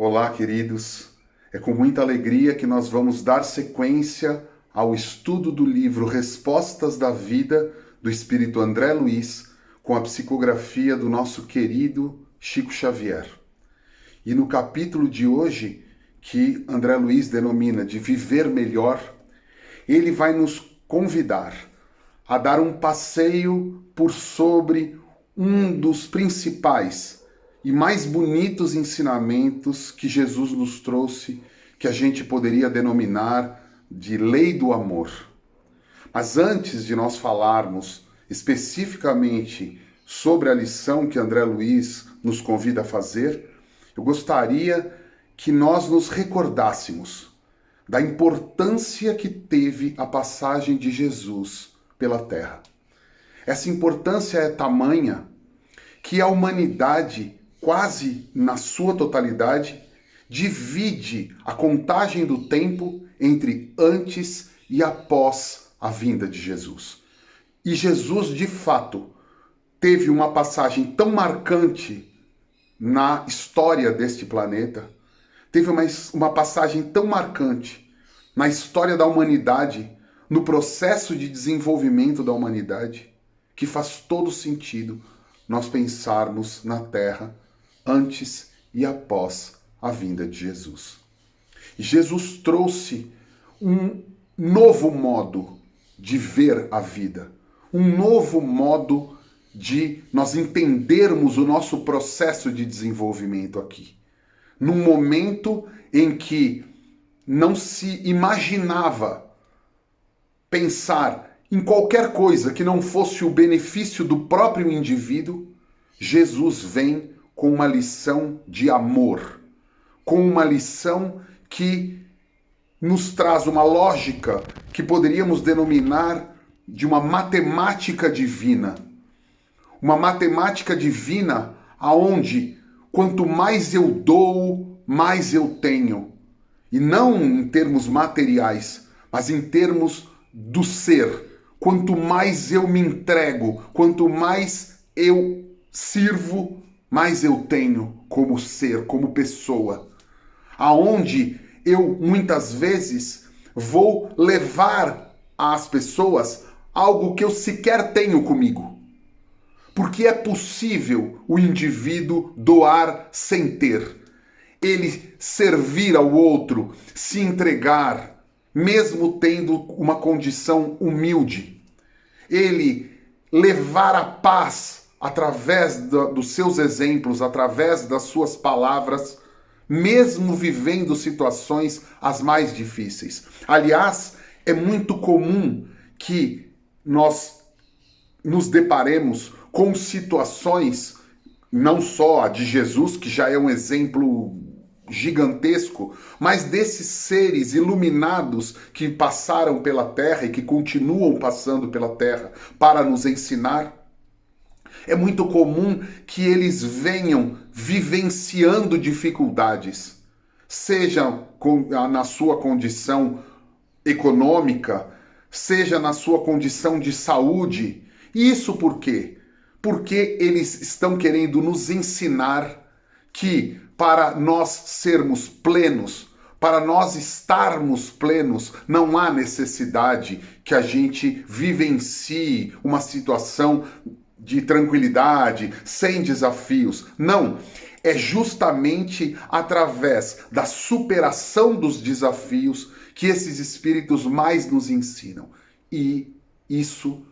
Olá, queridos. É com muita alegria que nós vamos dar sequência ao estudo do livro Respostas da Vida, do Espírito André Luiz, com a psicografia do nosso querido Chico Xavier. E no capítulo de hoje, que André Luiz denomina de Viver Melhor, ele vai nos convidar a dar um passeio por sobre um dos principais e mais bonitos ensinamentos que Jesus nos trouxe, que a gente poderia denominar de lei do amor. Mas antes de nós falarmos especificamente sobre a lição que André Luiz nos convida a fazer, eu gostaria que nós nos recordássemos da importância que teve a passagem de Jesus pela Terra. Essa importância é tamanha que a humanidade, quase na sua totalidade, divide a contagem do tempo entre antes e após a vinda de Jesus. E Jesus, de fato, teve uma passagem tão marcante na história deste planeta, teve uma passagem tão marcante na história da humanidade, no processo de desenvolvimento da humanidade, que faz todo sentido nós pensarmos na Terra antes e após a vinda de Jesus. E Jesus trouxe um novo modo de ver a vida, um novo modo de nós entendermos o nosso processo de desenvolvimento aqui. Num momento em que não se imaginava pensar em qualquer coisa que não fosse o benefício do próprio indivíduo, Jesus vem com uma lição de amor, com uma lição que nos traz uma lógica que poderíamos denominar de uma matemática divina. Uma matemática divina aonde quanto mais eu dou, mais eu tenho. E não em termos materiais, mas em termos do ser. Quanto mais eu me entrego, quanto mais eu sirvo, mais eu tenho como ser, como pessoa. Aonde eu muitas vezes vou levar às pessoas algo que eu sequer tenho comigo. Porque é possível o indivíduo doar sem ter. Ele servir ao outro, se entregar, mesmo tendo uma condição humilde. Ele levar a paz através dos seus exemplos, através das suas palavras, mesmo vivendo situações as mais difíceis. Aliás, é muito comum que nós nos deparemos com situações, não só a de Jesus, que já é um exemplo gigantesco, mas desses seres iluminados que passaram pela Terra e que continuam passando pela Terra para nos ensinar. É muito comum que eles venham vivenciando dificuldades, seja na sua condição econômica, seja na sua condição de saúde. Isso por quê? Porque eles estão querendo nos ensinar que para nós sermos plenos, para nós estarmos plenos, não há necessidade que a gente vivencie uma situação de tranquilidade, sem desafios. Não, é justamente através da superação dos desafios que esses espíritos mais nos ensinam. E isso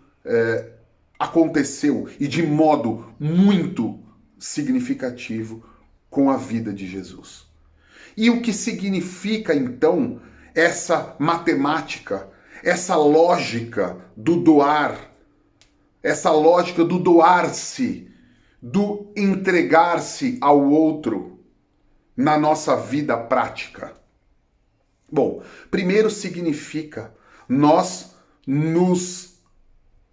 aconteceu, e de modo muito significativo, com a vida de Jesus. E o que significa, então, essa matemática, essa lógica do doar, essa lógica do doar-se, do entregar-se ao outro na nossa vida prática? Bom, primeiro significa nós nos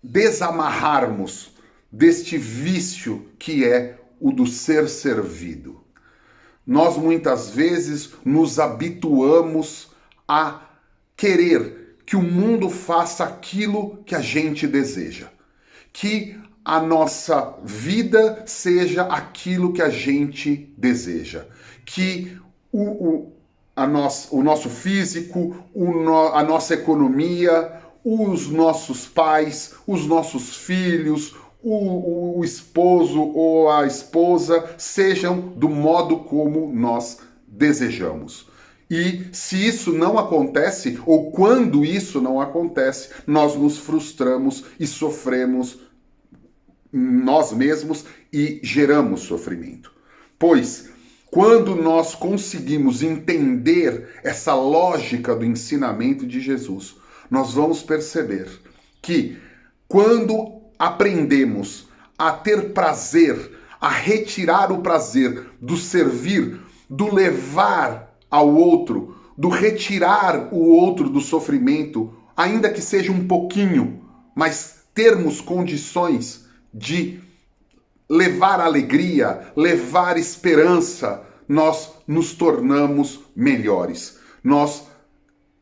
desamarrarmos deste vício que é o do ser servido. Nós muitas vezes nos habituamos a querer que o mundo faça aquilo que a gente deseja, que a nossa vida seja aquilo que a gente deseja, que o nosso físico, a nossa economia, os nossos pais, os nossos filhos, o esposo ou a esposa sejam do modo como nós desejamos. E se isso não acontece, ou quando isso não acontece, nós nos frustramos e sofremos nós mesmos e geramos sofrimento. Pois, quando nós conseguimos entender essa lógica do ensinamento de Jesus, nós vamos perceber que quando aprendemos a ter prazer, a retirar o prazer do servir, do levar ao outro, do retirar o outro do sofrimento, ainda que seja um pouquinho, mas termos condições de levar alegria, levar esperança, nós nos tornamos melhores. Nós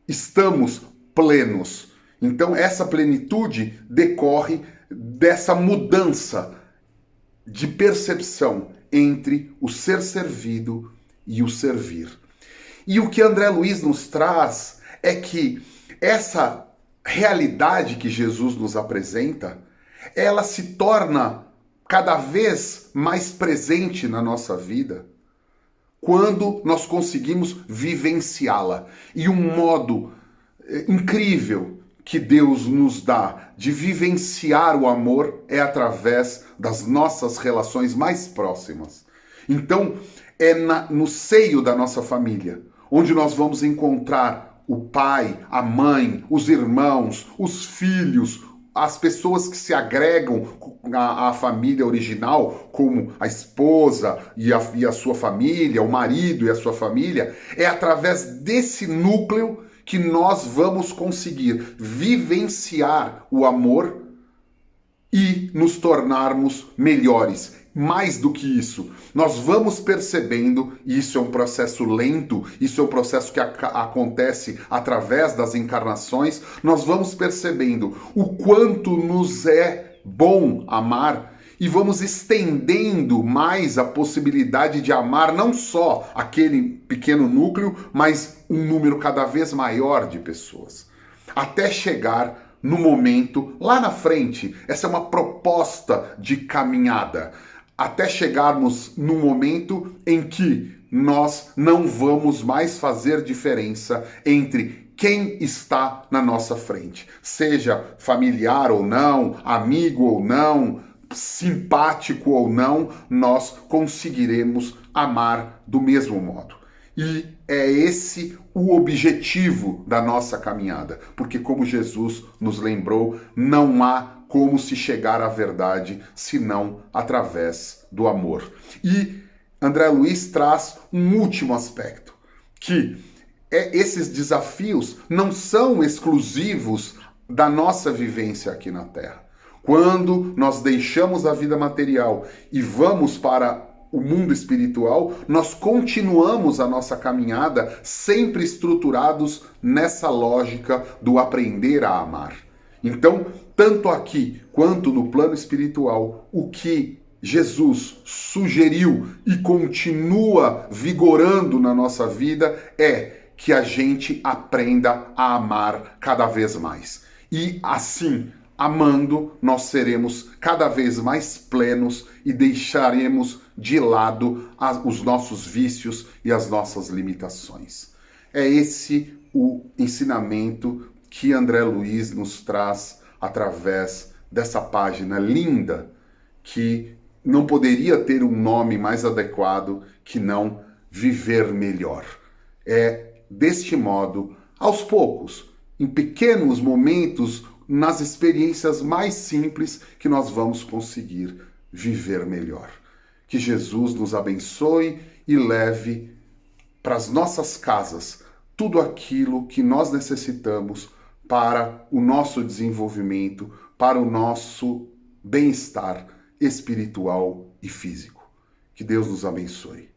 estamos plenos. Então, essa plenitude decorre dessa mudança de percepção entre o ser servido e o servir. E o que André Luiz nos traz é que essa realidade que Jesus nos apresenta, ela se torna cada vez mais presente na nossa vida quando nós conseguimos vivenciá-la. E um modo incrível que Deus nos dá de vivenciar o amor é através das nossas relações mais próximas. Então, é no seio da nossa família, onde nós vamos encontrar o pai, a mãe, os irmãos, os filhos, as pessoas que se agregam à família original, como a esposa e a sua família, o marido e a sua família. É através desse núcleo que nós vamos conseguir vivenciar o amor e nos tornarmos melhores. Mais do que isso, nós vamos percebendo, e isso é um processo lento, isso é um processo que acontece através das encarnações, nós vamos percebendo o quanto nos é bom amar e vamos estendendo mais a possibilidade de amar não só aquele pequeno núcleo, mas um número cada vez maior de pessoas. Até chegar no momento, lá na frente, essa é uma proposta de caminhada, até chegarmos no momento em que nós não vamos mais fazer diferença entre quem está na nossa frente, seja familiar ou não, amigo ou não, simpático ou não, nós conseguiremos amar do mesmo modo. E é esse o objetivo da nossa caminhada, porque como Jesus nos lembrou, não há como se chegar à verdade senão através do amor. E André Luiz traz um último aspecto, que esses desafios não são exclusivos da nossa vivência aqui na Terra. Quando nós deixamos a vida material e vamos para o mundo espiritual, nós continuamos a nossa caminhada sempre estruturados nessa lógica do aprender a amar. Então, tanto aqui quanto no plano espiritual, o que Jesus sugeriu e continua vigorando na nossa vida é que a gente aprenda a amar cada vez mais. E assim, amando, nós seremos cada vez mais plenos e deixaremos de lado os nossos vícios e as nossas limitações. É esse o ensinamento que André Luiz nos traz através dessa página linda, que não poderia ter um nome mais adequado que não Viver Melhor. É deste modo, aos poucos, em pequenos momentos, nas experiências mais simples, que nós vamos conseguir viver melhor. Que Jesus nos abençoe e leve para as nossas casas tudo aquilo que nós necessitamos para o nosso desenvolvimento, para o nosso bem-estar espiritual e físico. Que Deus nos abençoe.